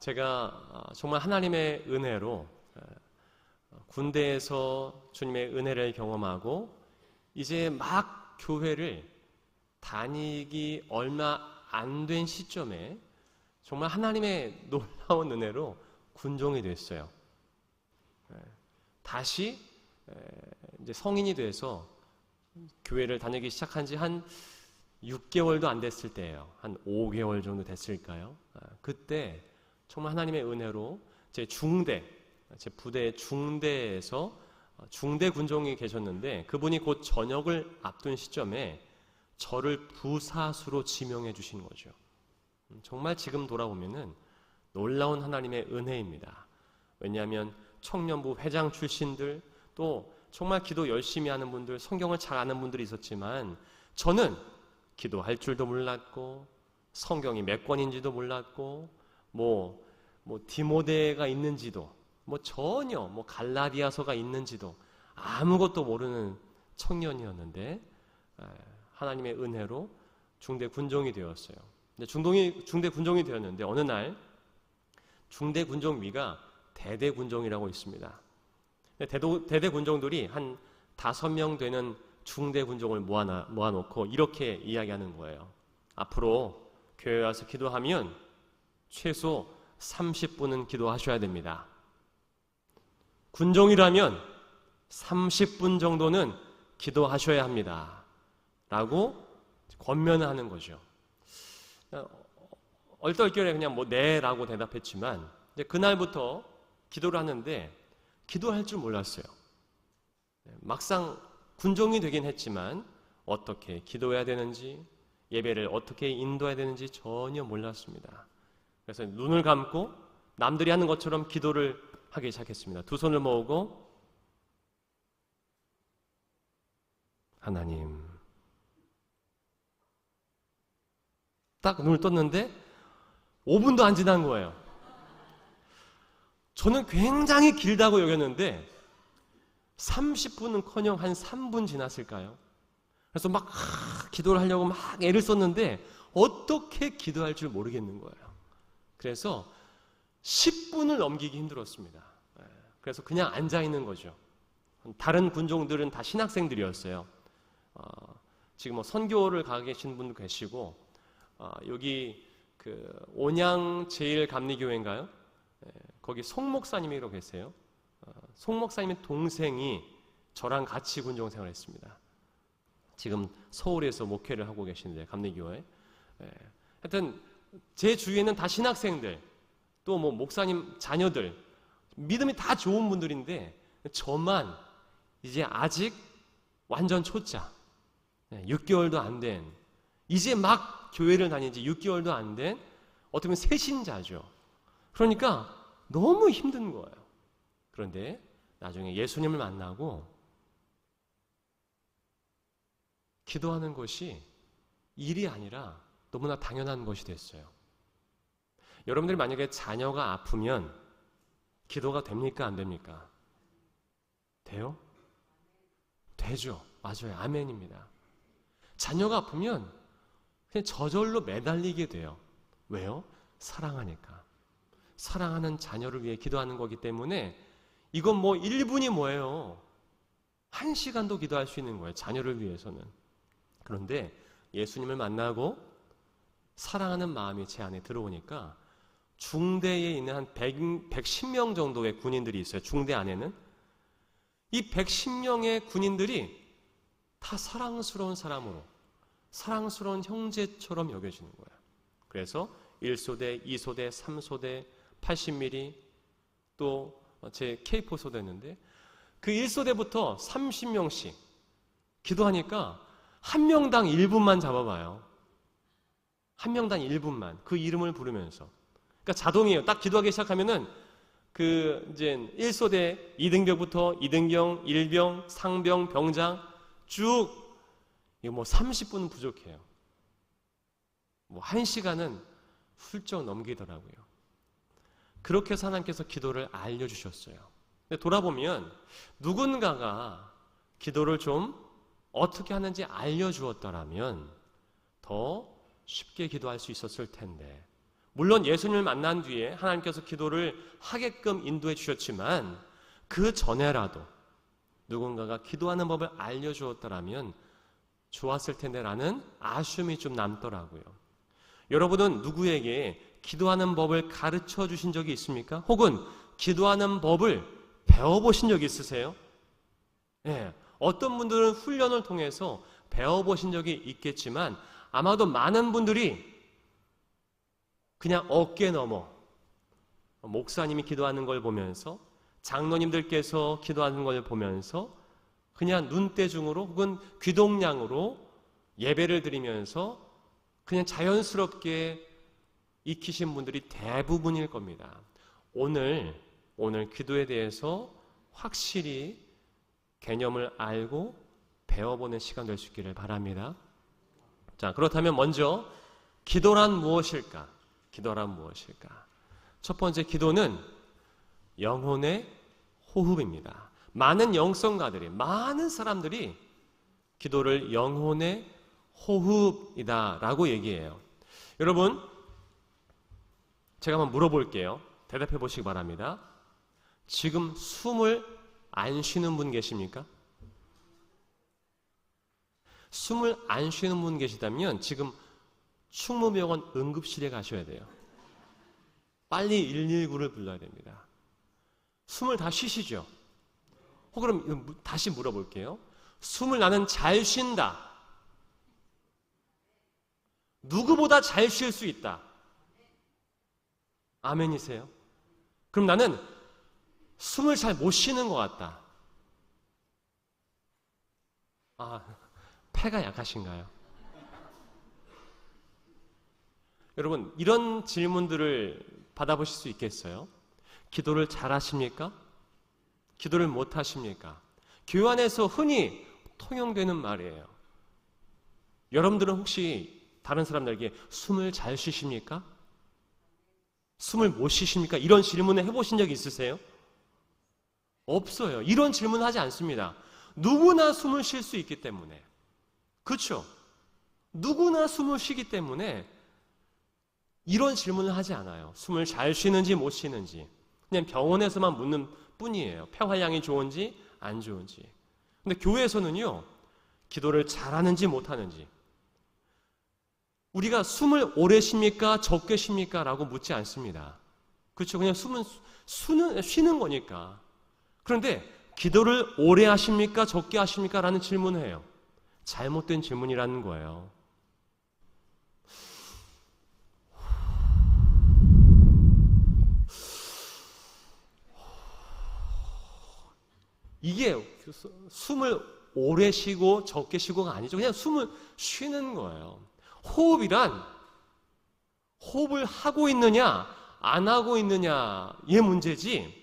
제가 정말 하나님의 은혜로 군대에서 주님의 은혜를 경험하고 이제 막 교회를 다니기 얼마 안 된 시점에 정말 하나님의 놀라운 은혜로 군종이 됐어요. 다시 이제 성인이 돼서 교회를 다니기 시작한 지 한 6개월도 안 됐을 때예요. 한 5개월 정도 됐을까요? 그때 정말 하나님의 은혜로 제 부대 중대에서 중대 군종이 계셨는데 그분이 곧 전역을 앞둔 시점에 저를 부사수로 지명해 주신 거죠. 정말 지금 돌아보면은 놀라운 하나님의 은혜입니다. 왜냐하면 청년부 회장 출신들 또 정말 기도 열심히 하는 분들, 성경을 잘 아는 분들이 있었지만 저는 기도할 줄도 몰랐고 성경이 몇 권인지도 몰랐고 뭐 디모데가 있는지도 전혀 갈라디아서가 있는지도 아무것도 모르는 청년이었는데 하나님의 은혜로 중대 군종이 되었어요. 근데 중대 군종이 되었는데 어느 날 중대 군종 위가 대대 군종이라고 있습니다. 대대 군종들이 한 5명 되는 중대 군종을 모아놓고 이렇게 이야기하는 거예요. 앞으로 교회 와서 기도하면 최소 30분은 기도하셔야 됩니다. 군종이라면 30분 정도는 기도하셔야 합니다. 라고 권면을 하는 거죠. 얼떨결에 그냥 네라고 대답했지만 이제 그날부터 기도를 하는데 기도할 줄 몰랐어요. 막상 군종이 되긴 했지만 어떻게 기도해야 되는지 예배를 어떻게 인도해야 되는지 전혀 몰랐습니다. 그래서 눈을 감고 남들이 하는 것처럼 기도를 하기 시작했습니다. 두 손을 모으고 하나님 딱 눈을 떴는데 5분도 안 지난 거예요. 저는 굉장히 길다고 여겼는데 30분은커녕 한 3분 지났을까요? 그래서 막 기도를 하려고 막 애를 썼는데 어떻게 기도할 줄 모르겠는 거예요. 그래서 10분을 넘기기 힘들었습니다. 그래서 그냥 앉아있는 거죠. 다른 군종들은 다 신학생들이었어요. 지금 선교를 가 계신 분도 계시고 여기 그 온양 제일감리교회인가요? 거기 송 목사님이라고 계세요. 송 목사님의 동생이 저랑 같이 군종 생활했습니다. 지금 서울에서 목회를 하고 계시는데 감리교회. 하여튼 제 주위에는 다 신학생들, 또 목사님 자녀들, 믿음이 다 좋은 분들인데 저만 이제 아직 완전 초짜, 6개월도 안 된, 이제 막 교회를 다닌 지 6개월도 안 된 어떻게 보면 새신자죠. 그러니까 너무 힘든 거예요. 그런데 나중에 예수님을 만나고 기도하는 것이 일이 아니라 너무나 당연한 것이 됐어요. 여러분들이 만약에 자녀가 아프면 기도가 됩니까? 안 됩니까? 돼요? 되죠. 맞아요. 아멘입니다. 자녀가 아프면 그냥 저절로 매달리게 돼요. 왜요? 사랑하니까. 사랑하는 자녀를 위해 기도하는 거기 때문에 이건 1분이 뭐예요? 1시간도 기도할 수 있는 거예요. 자녀를 위해서는. 그런데 예수님을 만나고 사랑하는 마음이 제 안에 들어오니까 중대에 있는 한 110명 정도의 군인들이 있어요. 중대 안에는. 이 110명의 군인들이 다 사랑스러운 사람으로, 사랑스러운 형제처럼 여겨지는 거예요. 그래서 1소대, 2소대, 3소대, 80mm, 또 제 K4소대였는데 그 1소대부터 30명씩 기도하니까 한 명당 1분만 잡아봐요. 한 명당 1분만 그 이름을 부르면서. 그러니까 자동이에요. 딱 기도하기 시작하면은 그 이제 1소대 2등병부터 2등병, 1병, 상병, 병장 쭉 이거 30분은 부족해요. 1시간은 훌쩍 넘기더라고요. 그렇게 해서 하나님께서 기도를 알려주셨어요. 근데 돌아보면 누군가가 기도를 좀 어떻게 하는지 알려주었더라면 더 쉽게 기도할 수 있었을 텐데 물론 예수님을 만난 뒤에 하나님께서 기도를 하게끔 인도해 주셨지만 그 전에라도 누군가가 기도하는 법을 알려주었더라면 좋았을 텐데라는 아쉬움이 좀 남더라고요. 여러분은 누구에게 기도하는 법을 가르쳐 주신 적이 있습니까? 혹은 기도하는 법을 배워보신 적이 있으세요? 네, 어떤 분들은 훈련을 통해서 배워보신 적이 있겠지만 아마도 많은 분들이 그냥 어깨 넘어 목사님이 기도하는 걸 보면서 장로님들께서 기도하는 걸 보면서 그냥 눈대중으로 혹은 귀동냥으로 예배를 드리면서 그냥 자연스럽게 익히신 분들이 대부분일 겁니다. 오늘 기도에 대해서 확실히 개념을 알고 배워보는 시간 될 수 있기를 바랍니다. 자, 그렇다면 먼저 기도란 무엇일까? 기도란 무엇일까? 첫 번째, 기도는 영혼의 호흡입니다. 많은 영성가들이, 많은 사람들이 기도를 영혼의 호흡이다라고 얘기해요. 여러분, 제가 한번 물어볼게요. 대답해 보시기 바랍니다. 지금 숨을 안 쉬는 분 계십니까? 숨을 안 쉬는 분 계시다면 지금 충무병원 응급실에 가셔야 돼요. 빨리 119를 불러야 됩니다. 숨을 다 쉬시죠? 그럼 다시 물어볼게요. 숨을 나는 잘 쉰다. 누구보다 잘 쉴 수 있다. 아멘이세요? 그럼 나는 숨을 잘 못 쉬는 것 같다. 폐가 약하신가요? 여러분, 이런 질문들을 받아보실 수 있겠어요? 기도를 잘 하십니까? 기도를 못 하십니까? 교회 안에서 흔히 통용되는 말이에요. 여러분들은 혹시 다른 사람들에게 숨을 잘 쉬십니까? 숨을 못 쉬십니까? 이런 질문을 해보신 적이 있으세요? 없어요. 이런 질문을 하지 않습니다. 누구나 숨을 쉴 수 있기 때문에. 그렇죠? 누구나 숨을 쉬기 때문에 이런 질문을 하지 않아요. 숨을 잘 쉬는지 못 쉬는지. 그냥 병원에서만 묻는 뿐이에요. 폐활량이 좋은지 안 좋은지. 근데 교회에서는요, 기도를 잘하는지 못하는지, 우리가 숨을 오래 쉽니까 적게 쉽니까 라고 묻지 않습니다. 그렇죠? 그냥 숨은 쉬는 거니까. 그런데 기도를 오래 하십니까 적게 하십니까 라는 질문을 해요. 잘못된 질문이라는 거예요. 이게 숨을 오래 쉬고 적게 쉬고가 아니죠. 그냥 숨을 쉬는 거예요. 호흡이란 호흡을 하고 있느냐 안 하고 있느냐의 문제지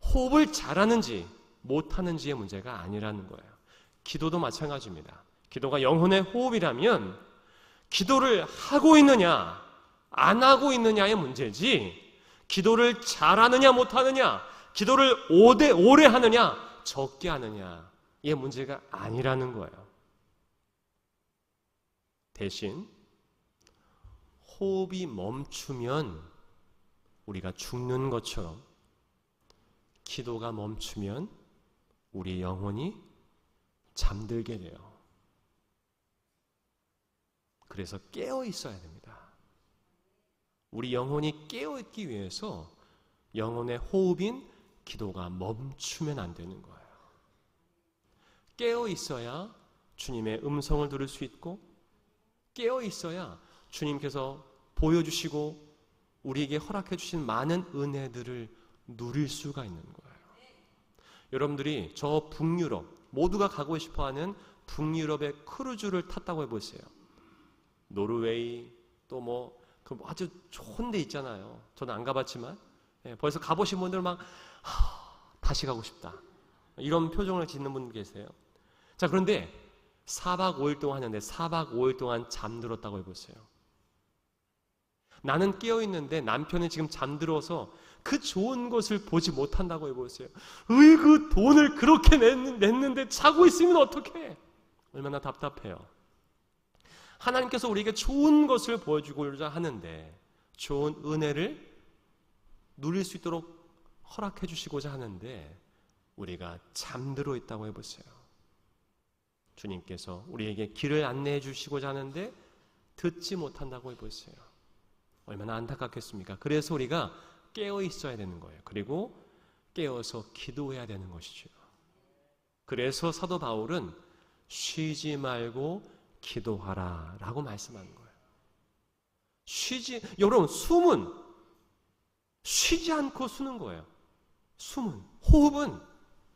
호흡을 잘하는지 못하는지의 문제가 아니라는 거예요. 기도도 마찬가지입니다. 기도가 영혼의 호흡이라면 기도를 하고 있느냐 안 하고 있느냐의 문제지 기도를 잘하느냐 못하느냐 기도를 오래 하느냐 적게 하느냐의 문제가 아니라는 거예요. 대신 호흡이 멈추면 우리가 죽는 것처럼 기도가 멈추면 우리 영혼이 잠들게 돼요. 그래서 깨어 있어야 됩니다. 우리 영혼이 깨어 있기 위해서 영혼의 호흡인 기도가 멈추면 안 되는 거예요. 깨어 있어야 주님의 음성을 들을 수 있고 깨어 있어야 주님께서 보여주시고 우리에게 허락해 주신 많은 은혜들을 누릴 수가 있는 거예요. 여러분들이 저 북유럽 모두가 가고 싶어하는 북유럽의 크루즈를 탔다고 해보세요. 노르웨이 또 그 아주 좋은 데 있잖아요. 저는 안 가봤지만 벌써 가보신 분들 막 다시 가고 싶다 이런 표정을 짓는 분 계세요. 자, 그런데 4박 5일 동안 하는데 4박 5일 동안 잠들었다고 해보세요. 나는 깨어있는데 남편이 지금 잠들어서 그 좋은 것을 보지 못한다고 해보세요. 그 돈을 그렇게 냈는데 자고 있으면 어떡해? 얼마나 답답해요. 하나님께서 우리에게 좋은 것을 보여주고자 하는데, 좋은 은혜를 누릴 수 있도록 허락해 주시고자 하는데 우리가 잠들어 있다고 해보세요. 주님께서 우리에게 길을 안내해 주시고자 하는데 듣지 못한다고 해보세요. 얼마나 안타깝겠습니까? 그래서 우리가 깨어 있어야 되는 거예요. 그리고 깨어서 기도해야 되는 것이죠. 그래서 사도 바울은 쉬지 말고 기도하라 라고 말씀하는 거예요. 여러분, 숨은 쉬지 않고 쉬는 거예요. 숨은, 호흡은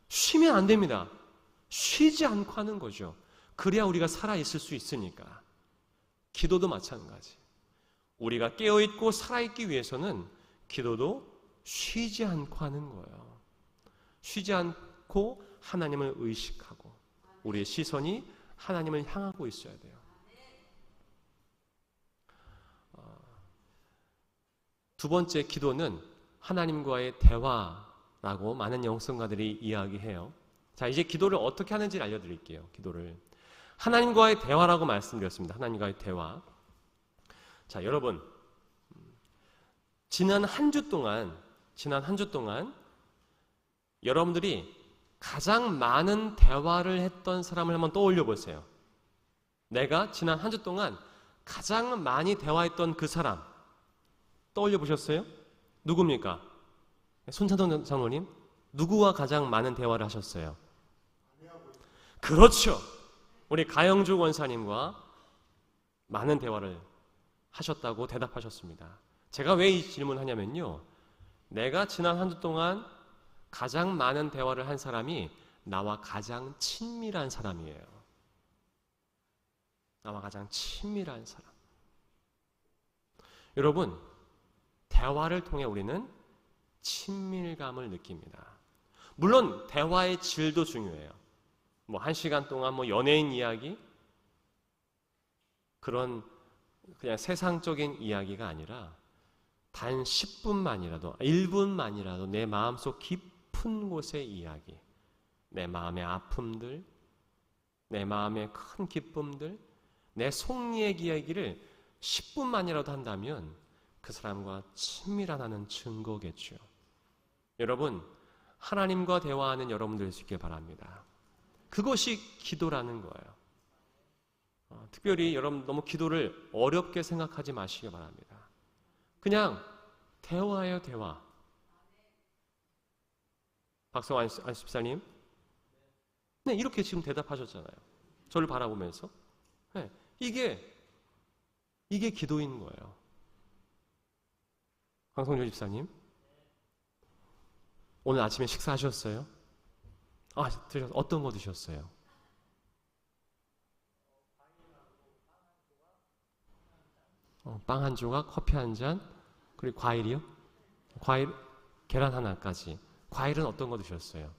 쉬면 안 됩니다. 쉬지 않고 하는 거죠. 그래야 우리가 살아있을 수 있으니까. 기도도 마찬가지. 우리가 깨어있고 살아있기 위해서는 기도도 쉬지 않고 하는 거예요. 쉬지 않고 하나님을 의식하고 우리의 시선이 하나님을 향하고 있어야 돼요. 두 번째 기도는 하나님과의 대화라고 많은 영성가들이 이야기해요. 자, 이제 기도를 어떻게 하는지 알려드릴게요. 기도를 하나님과의 대화라고 말씀드렸습니다. 하나님과의 대화. 자, 여러분, 지난 한 주 동안 여러분들이 가장 많은 대화를 했던 사람을 한번 떠올려 보세요. 내가 지난 한 주 동안 가장 많이 대화했던 그 사람 떠올려 보셨어요? 누굽니까? 손찬동 장로님, 누구와 가장 많은 대화를 하셨어요? 그렇죠. 우리 가영주 원사님과 많은 대화를 하셨다고 대답하셨습니다. 제가 왜 이 질문하냐면요, 내가 지난 한 주 동안 가장 많은 대화를 한 사람이 나와 가장 친밀한 사람이에요. 나와 가장 친밀한 사람. 여러분, 대화를 통해 우리는 친밀감을 느낍니다. 물론 대화의 질도 중요해요. 뭐 1시간 동안 연예인 이야기, 그런 그냥 세상적인 이야기가 아니라 단 10분만이라도, 1분만이라도 내 마음속 깊은 곳의 이야기, 내 마음의 아픔들, 내 마음의 큰 기쁨들, 내 속리의 이야기를 10분만이라도 한다면 그 사람과 친밀하다는 증거겠죠. 여러분, 하나님과 대화하는 여러분들 될 수 있길 바랍니다. 그것이 기도라는 거예요. 특별히 여러분 너무 기도를 어렵게 생각하지 마시기 바랍니다. 그냥 대화예요, 대화. 박성환 안십사님, 네, 이렇게 지금 대답하셨잖아요. 저를 바라보면서. 네, 이게 기도인 거예요. 황성조 집사님, 오늘 아침에 식사하셨어요? 어떤 거 드셨어요? 빵 한 조각, 커피 한 잔, 그리고 과일이요? 과일, 계란 하나까지. 과일은 어떤 거 드셨어요?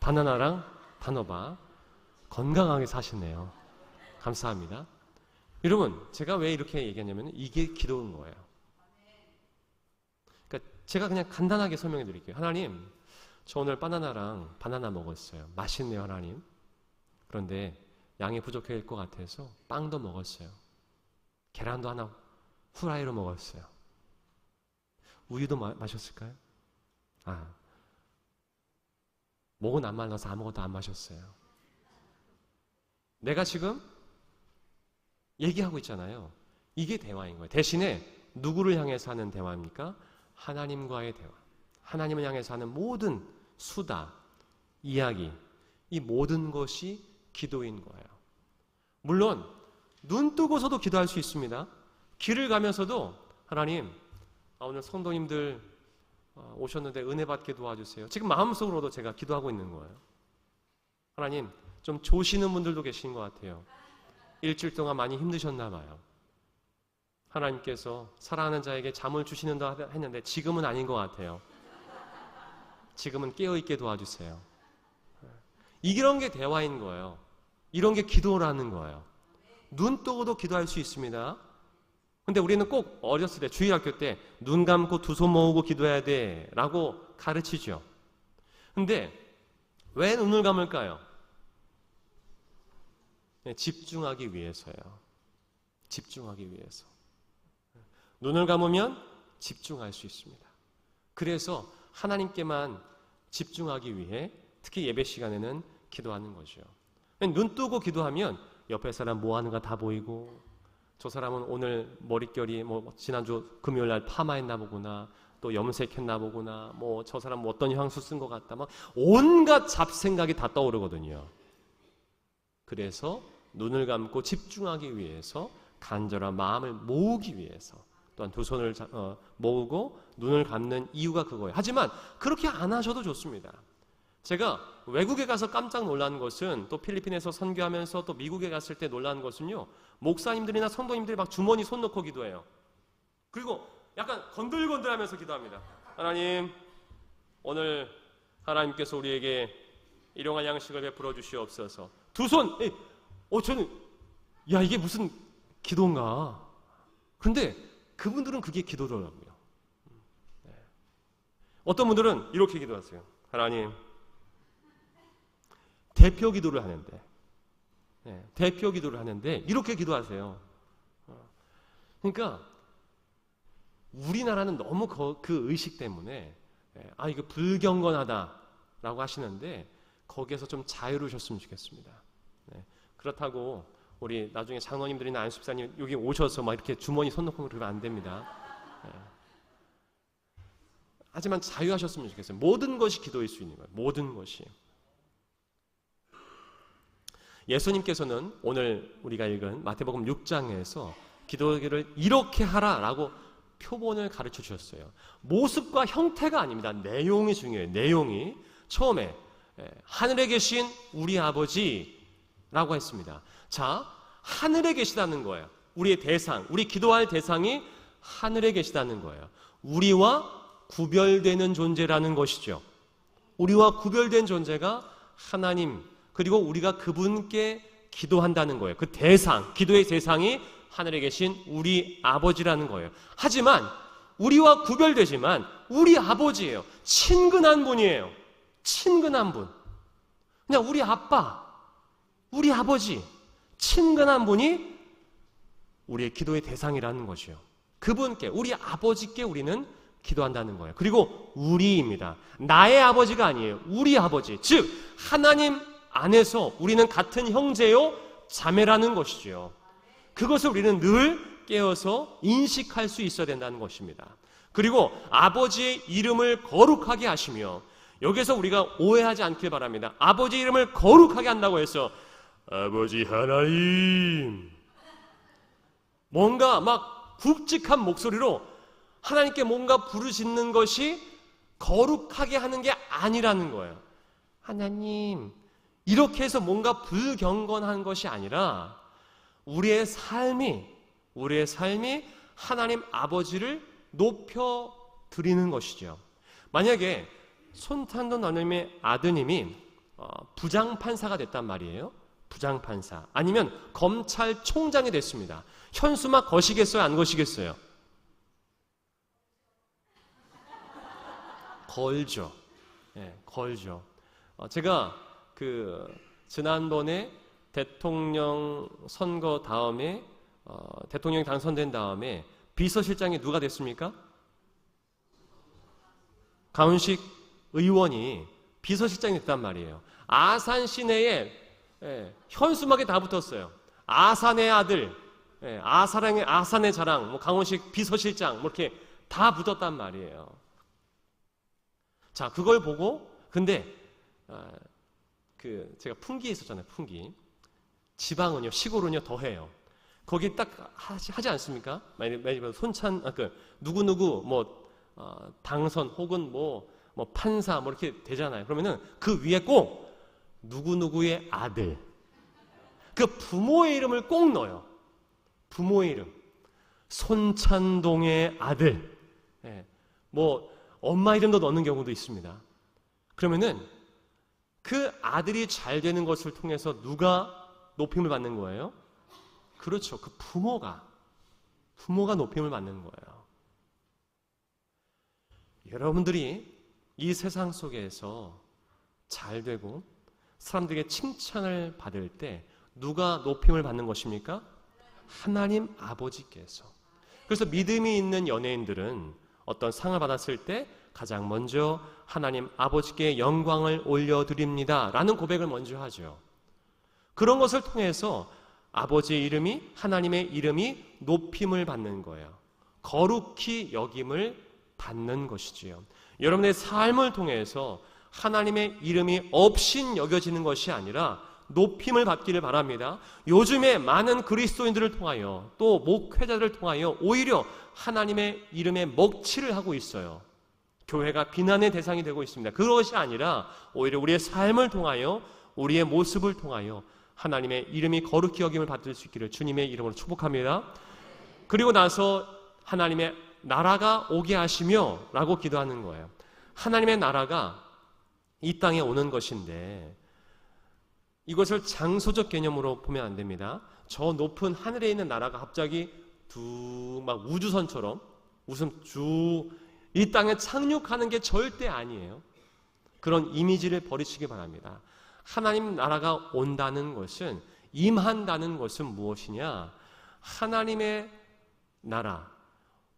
바나나랑 단호박. 건강하게 사시네요. 감사합니다. 여러분, 제가 왜 이렇게 얘기하냐면 이게 기도인 거예요. 그러니까 제가 그냥 간단하게 설명해 드릴게요. 하나님, 저 오늘 바나나랑 바나나 먹었어요. 맛있네요, 하나님. 그런데 양이 부족할 것 같아서 빵도 먹었어요. 계란도 하나 후라이로 먹었어요. 우유도 마셨을까요? 목은 안 말라서 아무것도 안 마셨어요. 내가 지금 얘기하고 있잖아요. 이게 대화인 거예요. 대신에 누구를 향해서 하는 대화입니까? 하나님과의 대화. 하나님을 향해서 하는 모든 수다, 이야기, 이 모든 것이 기도인 거예요. 물론 눈 뜨고서도 기도할 수 있습니다. 길을 가면서도 하나님, 오늘 성도님들 오셨는데 은혜 받게 도와주세요. 지금 마음속으로도 제가 기도하고 있는 거예요. 하나님, 좀 조시는 분들도 계신 것 같아요. 일주일 동안 많이 힘드셨나 봐요. 하나님께서 사랑하는 자에게 잠을 주시는다 했는데 지금은 아닌 것 같아요. 지금은 깨어있게 도와주세요. 이런 게 대화인 거예요. 이런 게 기도라는 거예요. 눈 뜨고도 기도할 수 있습니다. 근데 우리는 꼭 어렸을 때 주일학교 때 눈 감고 두 손 모으고 기도해야 돼 라고 가르치죠. 근데 왜 눈을 감을까요? 집중하기 위해서요. 집중하기 위해서. 눈을 감으면 집중할 수 있습니다. 그래서 하나님께만 집중하기 위해 특히 예배 시간에는 기도하는 거죠. 눈 뜨고 기도하면 옆에 사람 뭐 하는가 다 보이고, 저 사람은 오늘 머릿결이 지난주 금요일 날 파마했나 보구나, 또 염색했나 보구나, 저 사람 어떤 향수 쓴 것 같다, 온갖 잡생각이 다 떠오르거든요. 그래서 눈을 감고 집중하기 위해서, 간절한 마음을 모으기 위해서, 또한 두 손을 모으고 눈을 감는 이유가 그거예요. 하지만 그렇게 안 하셔도 좋습니다. 제가 외국에 가서 깜짝 놀란 것은, 또 필리핀에서 선교하면서 또 미국에 갔을 때 놀란 것은요, 목사님들이나 성도님들이 막 주머니 손 넣고 기도해요. 그리고 약간 건들건들하면서 기도합니다. 하나님, 오늘 하나님께서 우리에게 일용할 양식을 베풀어 주시옵소서. 두 손! 저는 이게 무슨 기도인가? 그런데 그분들은 그게 기도더라고요. 어떤 분들은 이렇게 기도하세요. 하나님, 대표 기도를 하는데 이렇게 기도하세요. 그러니까 우리나라는 너무 그 의식 때문에 이거 불경건하다라고 하시는데, 거기에서 좀 자유로우셨으면 좋겠습니다. 그렇다고 우리 나중에 장로님들이나 안수집사님 여기 오셔서 막 이렇게 주머니 손 놓고 그러면 안 됩니다. 하지만 자유하셨으면 좋겠어요. 모든 것이 기도일 수 있는 거예요. 모든 것이. 예수님께서는 오늘 우리가 읽은 마태복음 6장에서 기도를 이렇게 하라라고 표본을 가르쳐 주셨어요. 모습과 형태가 아닙니다. 내용이 중요해요. 내용이. 처음에 하늘에 계신 우리 아버지라고 했습니다. 자, 하늘에 계시다는 거예요. 우리의 대상, 우리 기도할 대상이 하늘에 계시다는 거예요. 우리와 구별되는 존재라는 것이죠. 우리와 구별된 존재가 하나님, 그리고 우리가 그분께 기도한다는 거예요. 그 대상, 기도의 대상이 하늘에 계신 우리 아버지라는 거예요. 하지만 우리와 구별되지만 우리 아버지예요. 친근한 분이에요. 친근한 분. 그냥 우리 아빠, 우리 아버지, 친근한 분이 우리의 기도의 대상이라는 것이요. 그분께, 우리 아버지께 우리는 기도한다는 거예요. 그리고 우리입니다. 나의 아버지가 아니에요. 우리 아버지. 즉 하나님 안에서 우리는 같은 형제요 자매라는 것이죠. 그것을 우리는 늘 깨어서 인식할 수 있어야 된다는 것입니다. 그리고 아버지의 이름을 거룩하게 하시며, 여기서 우리가 오해하지 않길 바랍니다. 아버지 이름을 거룩하게 한다고 해서 아버지 하나님, 뭔가 막 굵직한 목소리로 하나님께 뭔가 부르짖는 것이 거룩하게 하는 게 아니라는 거예요. 하나님, 이렇게 해서 뭔가 불경건한 것이 아니라 우리의 삶이 하나님 아버지를 높여드리는 것이죠. 만약에 손탄도 나눔의 아드님이 부장판사가 됐단 말이에요. 부장판사. 아니면 검찰총장이 됐습니다. 현수막 거시겠어요? 안 거시겠어요? 걸죠. 걸죠. 제가 지난번에 대통령 선거 다음에 대통령이 당선된 다음에 비서실장이 누가 됐습니까? 강훈식 의원이 비서실장이 됐단 말이에요. 아산 시내에 현수막에 다 붙었어요. 아산의 아들, 아산의 자랑, 강훈식 비서실장 이렇게 다 붙었단 말이에요. 자, 그걸 보고, 근데 제가 풍기에 있었잖아요. 풍기. 지방은요, 시골은요 더해요. 거기 딱 하지 않습니까? 만약에 누구누구 당선 혹은 판사 이렇게 되잖아요. 그러면은 그 위에 꼭 누구누구의 아들, 그 부모의 이름을 꼭 넣어요. 부모의 이름. 손찬동의 아들. 엄마 이름도 넣는 경우도 있습니다. 그러면은 그 아들이 잘 되는 것을 통해서 누가 높임을 받는 거예요? 그렇죠. 그 부모가 높임을 받는 거예요. 여러분들이 이 세상 속에서 잘 되고 사람들에게 칭찬을 받을 때 누가 높임을 받는 것입니까? 하나님 아버지께서. 그래서 믿음이 있는 연예인들은 어떤 상을 받았을 때 가장 먼저 하나님 아버지께 영광을 올려드립니다 라는 고백을 먼저 하죠. 그런 것을 통해서 아버지의 이름이, 하나님의 이름이 높임을 받는 거예요. 거룩히 여김을 받는 것이지요. 여러분의 삶을 통해서 하나님의 이름이 업신 여겨지는 것이 아니라 높임을 받기를 바랍니다. 요즘에 많은 그리스도인들을 통하여 또 목회자들을 통하여 오히려 하나님의 이름에 먹칠을 하고 있어요. 교회가 비난의 대상이 되고 있습니다. 그것이 아니라 오히려 우리의 삶을 통하여, 우리의 모습을 통하여 하나님의 이름이 거룩히 여김을 받을 수 있기를 주님의 이름으로 축복합니다. 그리고 나서 하나님의 나라가 오게 하시며 라고 기도하는 거예요. 하나님의 나라가 이 땅에 오는 것인데 이것을 장소적 개념으로 보면 안 됩니다. 저 높은 하늘에 있는 나라가 갑자기 막 우주선처럼 웃음 쭉 이 땅에 착륙하는 게 절대 아니에요. 그런 이미지를 버리시기 바랍니다. 하나님 나라가 온다는 것은, 임한다는 것은 무엇이냐? 하나님의 나라.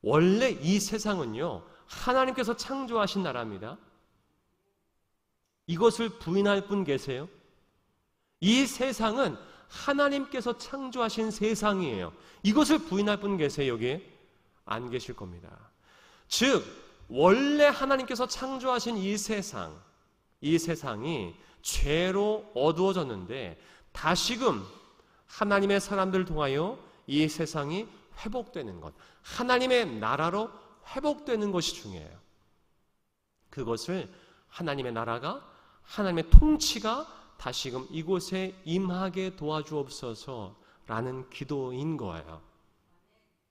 원래 이 세상은요, 하나님께서 창조하신 나라입니다. 이것을 부인할 분 계세요? 이 세상은 하나님께서 창조하신 세상이에요. 이것을 부인할 분 계세요? 여기에? 안 계실 겁니다. 즉 원래 하나님께서 창조하신 이 세상이 죄로 어두워졌는데 다시금 하나님의 사람들을 통하여 이 세상이 회복되는 것, 하나님의 나라로 회복되는 것이 중요해요. 그것을 하나님의 나라가, 하나님의 통치가 다시금 이곳에 임하게 도와주옵소서라는 기도인 거예요.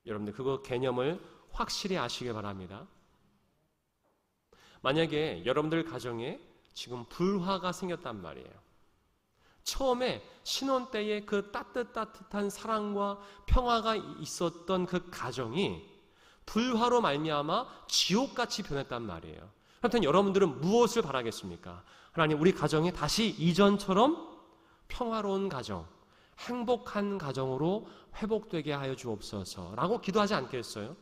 여러분들 그거 개념을 확실히 아시길 바랍니다. 만약에 여러분들 가정에 지금 불화가 생겼단 말이에요. 처음에 신혼 때에 그 따뜻한 사랑과 평화가 있었던 그 가정이 불화로 말미암아 지옥같이 변했단 말이에요. 하여튼 여러분들은 무엇을 바라겠습니까? 하나님, 우리 가정이 다시 이전처럼 평화로운 가정, 행복한 가정으로 회복되게 하여 주옵소서라고 기도하지 않겠어요?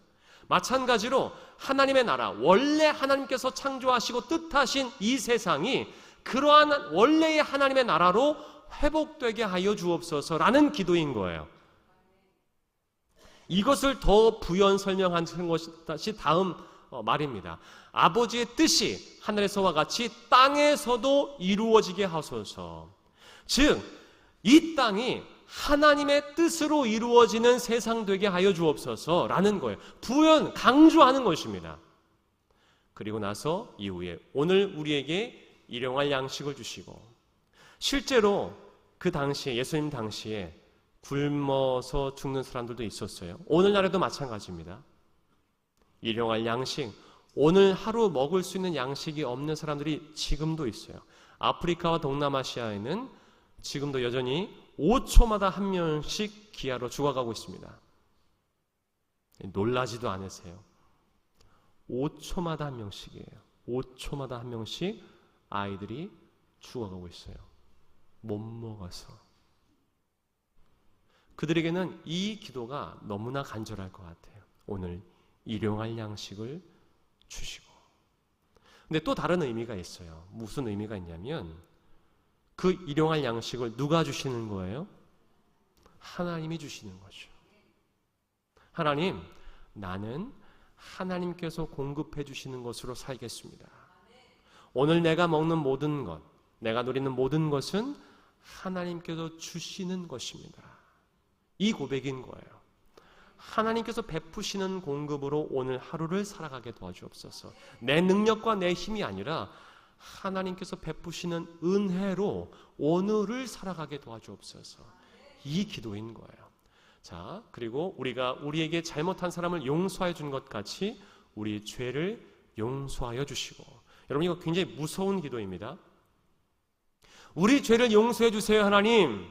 마찬가지로 하나님의 나라, 원래 하나님께서 창조하시고 뜻하신 이 세상이 그러한 원래의 하나님의 나라로 회복되게 하여 주옵소서라는 기도인 거예요. 이것을 더 부연 설명하는 것이 다음 말입니다. 아버지의 뜻이 하늘에서와 같이 땅에서도 이루어지게 하소서. 즉, 이 땅이 하나님의 뜻으로 이루어지는 세상 되게 하여 주옵소서라는 거예요. 부연, 강조하는 것입니다. 그리고 나서 이후에 오늘 우리에게 일용할 양식을 주시고, 실제로 그 당시에, 예수님 당시에 굶어서 죽는 사람들도 있었어요. 오늘날에도 마찬가지입니다. 일용할 양식, 오늘 하루 먹을 수 있는 양식이 없는 사람들이 지금도 있어요. 아프리카와 동남아시아에는 지금도 여전히 5초마다 한 명씩 기아로 죽어가고 있습니다. 놀라지도 않으세요. 5초마다 한 명씩이에요. 5초마다 한 명씩 아이들이 죽어가고 있어요. 못 먹어서. 그들에게는 이 기도가 너무나 간절할 것 같아요. 오늘 일용할 양식을 주시고. 근데 또 다른 의미가 있어요. 무슨 의미가 있냐면 그 일용할 양식을 누가 주시는 거예요? 하나님이 주시는 거죠. 하나님, 나는 하나님께서 공급해 주시는 것으로 살겠습니다. 오늘 내가 먹는 모든 것, 내가 누리는 모든 것은 하나님께서 주시는 것입니다. 이 고백인 거예요. 하나님께서 베푸시는 공급으로 오늘 하루를 살아가게 도와주옵소서. 내 능력과 내 힘이 아니라 하나님께서 베푸시는 은혜로 오늘을 살아가게 도와주옵소서. 이 기도인 거예요. 자, 그리고 우리가 우리에게 잘못한 사람을 용서해 준 것 같이 우리 죄를 용서하여 주시고. 여러분, 이거 굉장히 무서운 기도입니다. 우리 죄를 용서해 주세요, 하나님.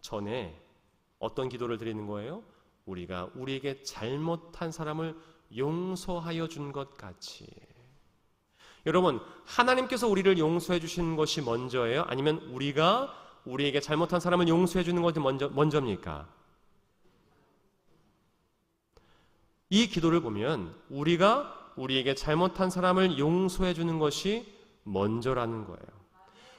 전에 어떤 기도를 드리는 거예요? 우리가 우리에게 잘못한 사람을 용서하여 준 것 같이. 여러분, 하나님께서 우리를 용서해 주시는 것이 먼저예요? 아니면 우리가 우리에게 잘못한 사람을 용서해 주는 것이 먼저입니까? 이 기도를 보면 우리가 우리에게 잘못한 사람을 용서해 주는 것이 먼저라는 거예요.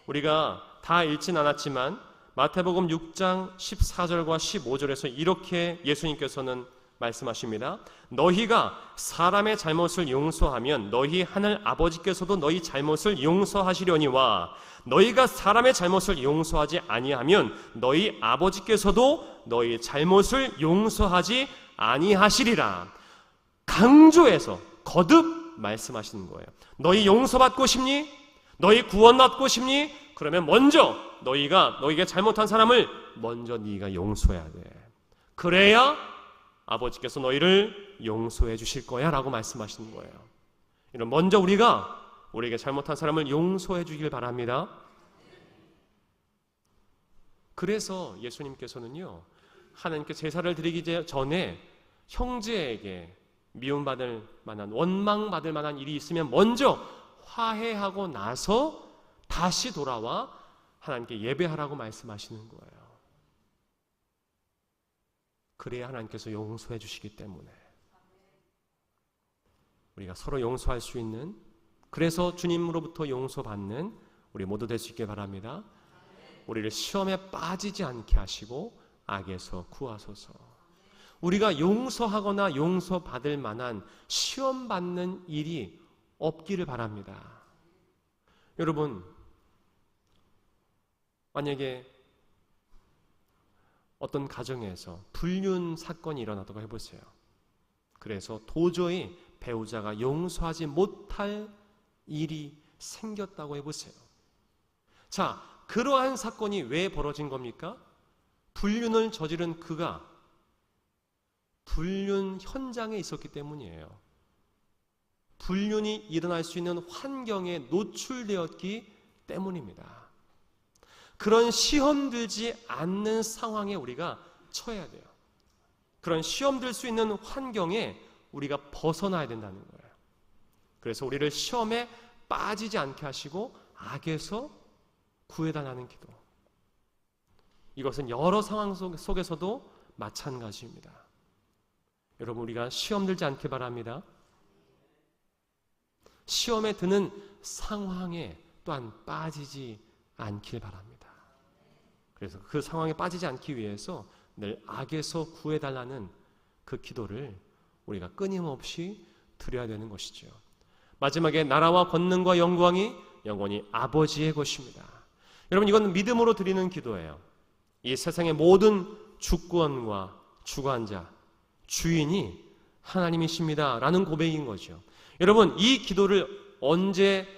우리가 다 읽진 않았지만 마태복음 6장 14절과 15절에서 이렇게 예수님께서는 말씀하십니다. 너희가 사람의 잘못을 용서하면 너희 하늘 아버지께서도 너희 잘못을 용서하시려니와 너희가 사람의 잘못을 용서하지 아니하면 너희 아버지께서도 너희 잘못을 용서하지 아니하시리라. 강조해서 거듭 말씀하시는 거예요. 너희 용서받고 싶니? 너희 구원받고 싶니? 그러면 먼저 너희에게 잘못한 사람을 먼저 네가 용서해야 돼. 그래야 아버지께서 너희를 용서해 주실 거야 라고 말씀하시는 거예요. 이런 먼저 우리에게 잘못한 사람을 용서해 주길 바랍니다. 그래서 예수님께서는요, 하나님께 제사를 드리기 전에 형제에게 미움받을 만한, 원망받을 만한 일이 있으면 먼저 화해하고 나서 다시 돌아와 하나님께 예배하라고 말씀하시는 거예요. 그래야 하나님께서 용서해 주시기 때문에 우리가 서로 용서할 수 있는, 그래서 주님으로부터 용서받는 우리 모두 될 수 있게 바랍니다. 우리를 시험에 빠지지 않게 하시고 악에서 구하소서. 우리가 용서하거나 용서받을 만한 시험받는 일이 없기를 바랍니다. 여러분, 만약에 어떤 가정에서 불륜 사건이 일어났다고 해보세요. 그래서 도저히 배우자가 용서하지 못할 일이 생겼다고 해보세요. 자, 그러한 사건이 왜 벌어진 겁니까? 불륜을 저지른 그가 불륜 현장에 있었기 때문이에요. 불륜이 일어날 수 있는 환경에 노출되었기 때문입니다. 그런 시험 들지 않는 상황에 우리가 처해야 돼요. 그런 시험 들 수 있는 환경에 우리가 벗어나야 된다는 거예요. 그래서 우리를 시험에 빠지지 않게 하시고 악에서 구해달라는 기도. 이것은 여러 상황 속에서도 마찬가지입니다. 여러분, 우리가 시험 들지 않길 바랍니다. 시험에 드는 상황에 또한 빠지지 않길 바랍니다. 그래서 그 상황에 빠지지 않기 위해서 늘 악에서 구해달라는 그 기도를 우리가 끊임없이 드려야 되는 것이죠. 마지막에 나라와 권능과 영광이 영원히 아버지의 것입니다. 여러분, 이건 믿음으로 드리는 기도예요. 이 세상의 모든 주권과 주관자, 주인이 하나님이십니다 라는 고백인 거죠. 여러분, 이 기도를 언제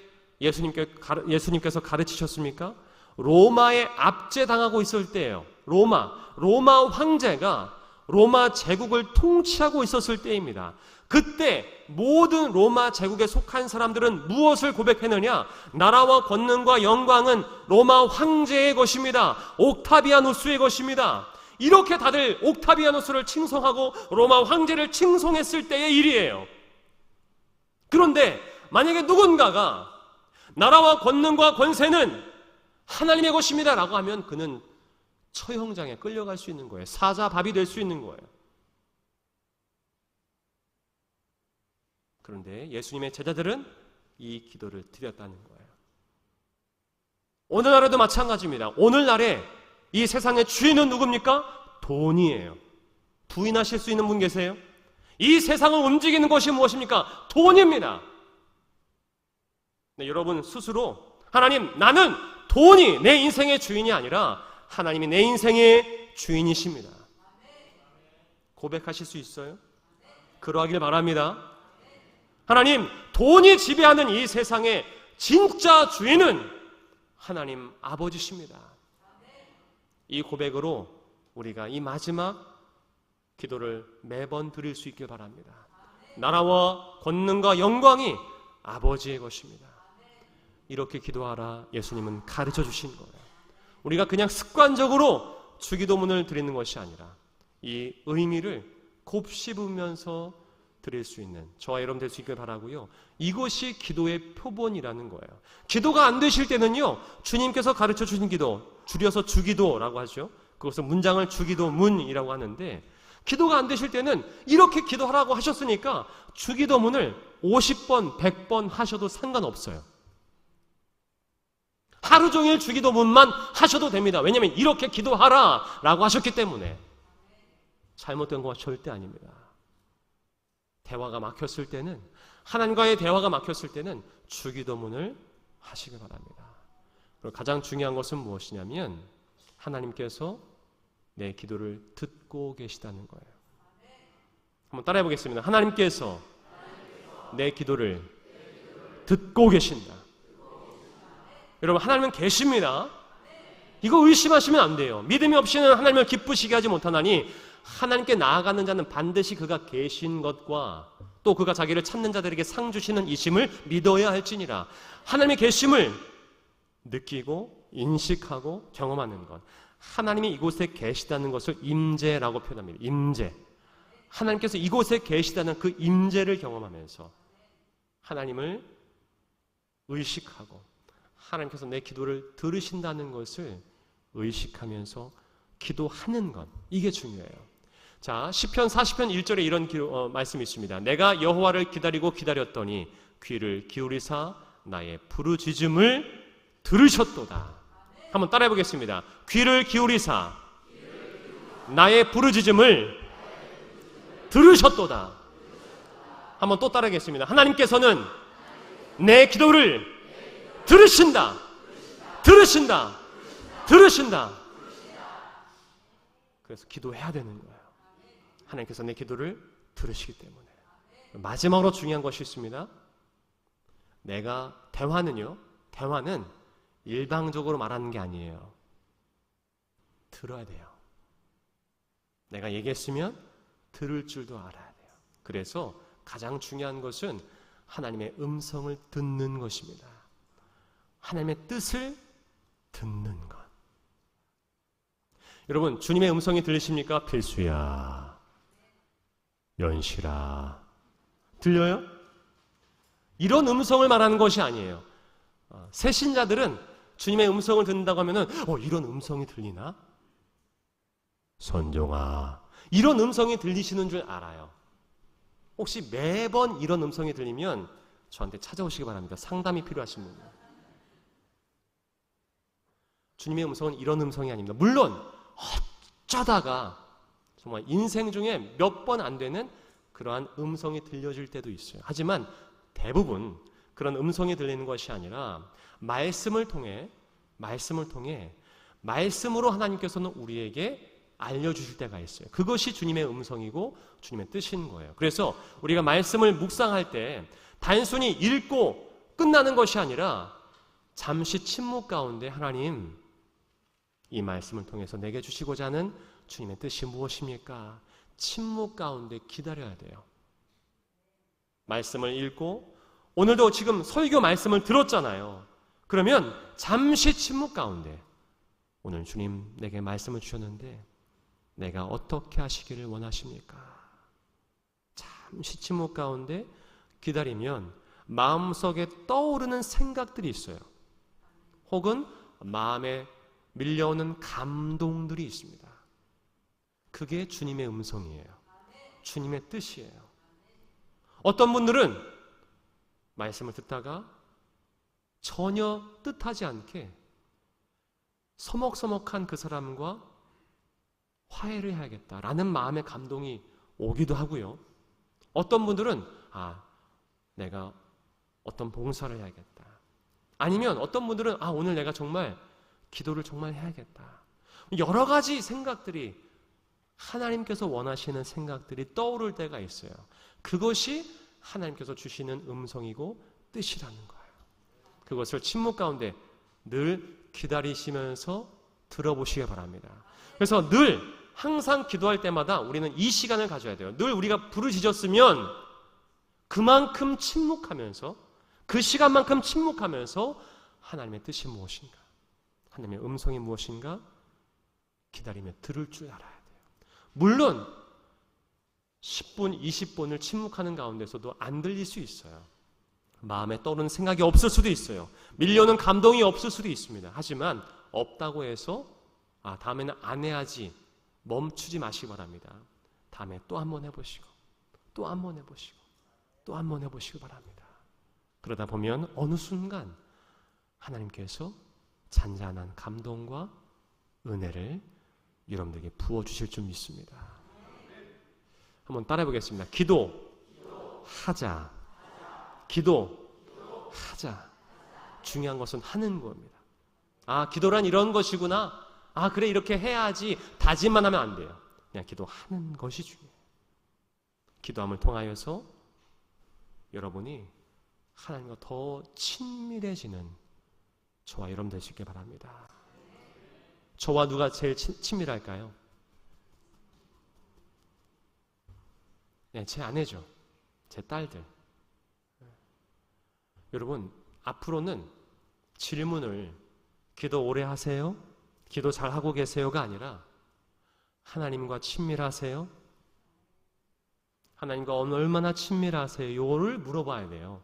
예수님께서 가르치셨습니까? 로마에 압제당하고 있을 때예요. 로마 황제가 로마 제국을 통치하고 있었을 때입니다. 그때 모든 로마 제국에 속한 사람들은 무엇을 고백했느냐? 나라와 권능과 영광은 로마 황제의 것입니다. 옥타비아누스의 것입니다. 이렇게 다들 옥타비아누스를 칭송하고 로마 황제를 칭송했을 때의 일이에요. 그런데 만약에 누군가가 나라와 권능과 권세는 하나님의 것입니다 라고 하면 그는 처형장에 끌려갈 수 있는 거예요. 사자밥이 될 수 있는 거예요. 그런데 예수님의 제자들은 이 기도를 드렸다는 거예요. 오늘날에도 마찬가지입니다. 오늘날에 이 세상의 주인은 누굽니까? 돈이에요. 부인하실 수 있는 분 계세요? 이 세상을 움직이는 것이 무엇입니까? 돈입니다. 네, 여러분 스스로 하나님, 나는 돈이 내 인생의 주인이 아니라 하나님이 내 인생의 주인이십니다. 고백하실 수 있어요? 그러하길 바랍니다. 하나님, 돈이 지배하는 이 세상의 진짜 주인은 하나님 아버지십니다. 이 고백으로 우리가 이 마지막 기도를 매번 드릴 수 있길 바랍니다. 나라와 권능과 영광이 아버지의 것입니다. 이렇게 기도하라 예수님은 가르쳐 주신 거예요. 우리가 그냥 습관적으로 주기도문을 드리는 것이 아니라 이 의미를 곱씹으면서 드릴 수 있는 저와 여러분 될 수 있길 바라고요. 이것이 기도의 표본이라는 거예요. 기도가 안 되실 때는요, 주님께서 가르쳐 주신 기도, 줄여서 주기도라고 하죠. 그것은 문장을 주기도문이라고 하는데, 기도가 안 되실 때는 이렇게 기도하라고 하셨으니까 주기도문을 50번, 100번 하셔도 상관없어요. 하루 종일 주기도문만 하셔도 됩니다. 왜냐하면 이렇게 기도하라라고 하셨기 때문에. 잘못된 거 절대 아닙니다. 대화가 막혔을 때는, 하나님과의 대화가 막혔을 때는 주기도문을 하시기 바랍니다. 그리고 가장 중요한 것은 무엇이냐면 하나님께서 내 기도를 듣고 계시다는 거예요. 한번 따라해 보겠습니다. 하나님께서 내 기도를 듣고 계신다. 여러분, 하나님은 계십니다. 이거 의심하시면 안 돼요. 믿음이 없이는 하나님을 기쁘시게 하지 못하나니 하나님께 나아가는 자는 반드시 그가 계신 것과 또 그가 자기를 찾는 자들에게 상 주시는 이심을 믿어야 할지니라. 하나님의 계심을 느끼고 인식하고 경험하는 것, 하나님이 이곳에 계시다는 것을 임재라고 표현합니다. 임재. 하나님께서 이곳에 계시다는 그 임재를 경험하면서 하나님을 의식하고 하나님께서 내 기도를 들으신다는 것을 의식하면서 기도하는 것, 이게 중요해요. 자, 시편 40편 1절에 이런 말씀이 있습니다. 내가 여호와를 기다리고 기다렸더니 귀를 기울이사 나의 부르짖음을 들으셨도다. 한번 따라해 보겠습니다. 귀를 기울이사 나의 부르짖음을 들으셨도다. 한번 또 따라하겠습니다. 하나님께서는 내 기도를 들으신다. 들으신다. 들으신다. 그래서 기도해야 되는 거예요. 하나님께서 내 기도를 들으시기 때문에. 마지막으로 중요한 것이 있습니다. 대화는 일방적으로 말하는 게 아니에요. 들어야 돼요. 내가 얘기했으면 들을 줄도 알아야 돼요. 그래서 가장 중요한 것은 하나님의 음성을 듣는 것입니다. 하나님의 뜻을 듣는 것. 여러분, 주님의 음성이 들리십니까? 필수야, 연실아, 들려요? 이런 음성을 말하는 것이 아니에요. 새신자들은 주님의 음성을 듣는다고 하면은 이런 음성이 들리나? 선종아, 이런 음성이 들리시는 줄 알아요. 혹시 매번 이런 음성이 들리면 저한테 찾아오시기 바랍니다. 상담이 필요하신 분들. 주님의 음성은 이런 음성이 아닙니다. 물론 어쩌다가 정말 인생 중에 몇 번 안 되는 그러한 음성이 들려질 때도 있어요. 하지만 대부분 그런 음성이 들리는 것이 아니라 말씀을 통해 말씀으로 하나님께서는 우리에게 알려주실 때가 있어요. 그것이 주님의 음성이고 주님의 뜻인 거예요. 그래서 우리가 말씀을 묵상할 때 단순히 읽고 끝나는 것이 아니라 잠시 침묵 가운데 하나님, 이 말씀을 통해서 내게 주시고자 하는 주님의 뜻이 무엇입니까? 침묵 가운데 기다려야 돼요. 말씀을 읽고 오늘도 지금 설교 말씀을 들었잖아요. 그러면 잠시 침묵 가운데 오늘 주님 내게 말씀을 주셨는데 내가 어떻게 하시기를 원하십니까? 잠시 침묵 가운데 기다리면 마음속에 떠오르는 생각들이 있어요. 혹은 마음에 밀려오는 감동들이 있습니다. 그게 주님의 음성이에요. 주님의 뜻이에요. 어떤 분들은 말씀을 듣다가 전혀 뜻하지 않게 서먹서먹한 그 사람과 화해를 해야겠다라는 마음의 감동이 오기도 하고요. 어떤 분들은 내가 어떤 봉사를 해야겠다. 아니면 어떤 분들은 오늘 내가 정말 기도를 정말 해야겠다. 여러 가지 생각들이, 하나님께서 원하시는 생각들이 떠오를 때가 있어요. 그것이 하나님께서 주시는 음성이고 뜻이라는 거예요. 그것을 침묵 가운데 늘 기다리시면서 들어보시기 바랍니다. 그래서 늘 항상 기도할 때마다 우리는 이 시간을 가져야 돼요. 늘 우리가 부르짖었으면 그만큼 침묵하면서, 그 시간만큼 침묵하면서 하나님의 뜻이 무엇인가, 하나님의 음성이 무엇인가 기다리며 들을 줄 알아야 돼요. 물론 10분, 20분을 침묵하는 가운데서도 안 들릴 수 있어요. 마음에 떠오르는 생각이 없을 수도 있어요. 밀려오는 감동이 없을 수도 있습니다. 하지만 없다고 해서 다음에는 안 해야지 멈추지 마시기 바랍니다. 다음에 또 한 번 해보시고 또 한 번 해보시고 또 한 번 해보시기 바랍니다. 그러다 보면 어느 순간 하나님께서 잔잔한 감동과 은혜를 여러분들에게 부어주실 줄 믿습니다. 한번 따라해 보겠습니다. 기도하자. 기도하자. 중요한 것은 하는 겁니다. 기도란 이런 것이구나. 그래 이렇게 해야지. 다짐만 하면 안 돼요. 그냥 기도하는 것이 중요해요. 기도함을 통하여서 여러분이 하나님과 더 친밀해지는 저와 여러분 될 수 있길 바랍니다. 저와 누가 제일 친밀할까요? 네, 제 아내죠. 제 딸들. 여러분, 앞으로는 질문을 기도 오래 하세요? 기도 잘하고 계세요가 아니라 하나님과 친밀하세요? 하나님과 얼마나 친밀하세요? 요를 물어봐야 돼요.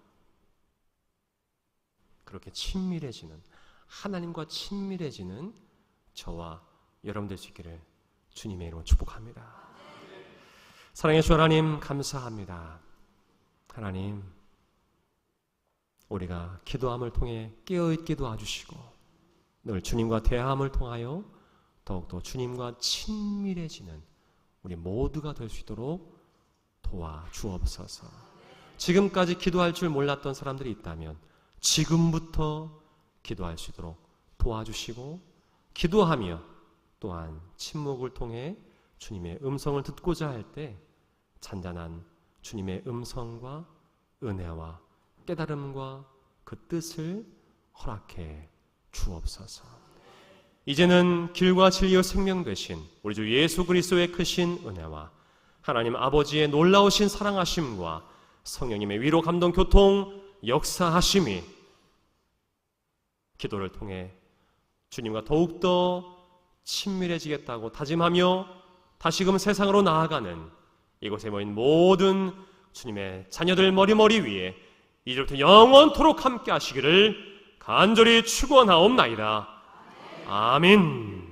그렇게 친밀해지는, 하나님과 친밀해지는 저와 여러분 될 수 있기를 주님의 이름으로 축복합니다. 사랑의 주 하나님 감사합니다. 하나님, 우리가 기도함을 통해 깨어있게 도와주시고 늘 주님과 대화함을 통하여 더욱더 주님과 친밀해지는 우리 모두가 될 수 있도록 도와주옵소서. 지금까지 기도할 줄 몰랐던 사람들이 있다면 지금부터 기도할 수 있도록 도와주시고, 기도하며 또한 침묵을 통해 주님의 음성을 듣고자 할 때 잔잔한 주님의 음성과 은혜와 깨달음과 그 뜻을 허락해 주옵소서. 이제는 길과 진리와 생명 되신 우리 주 예수 그리스도의 크신 은혜와 하나님 아버지의 놀라우신 사랑하심과 성령님의 위로 감동 교통 역사하심이 기도를 통해 주님과 더욱더 친밀해지겠다고 다짐하며 다시금 세상으로 나아가는 이곳에 모인 모든 주님의 자녀들 머리 위에 이제부터 영원토록 함께 하시기를 간절히 축원하옵나이다. 아멘.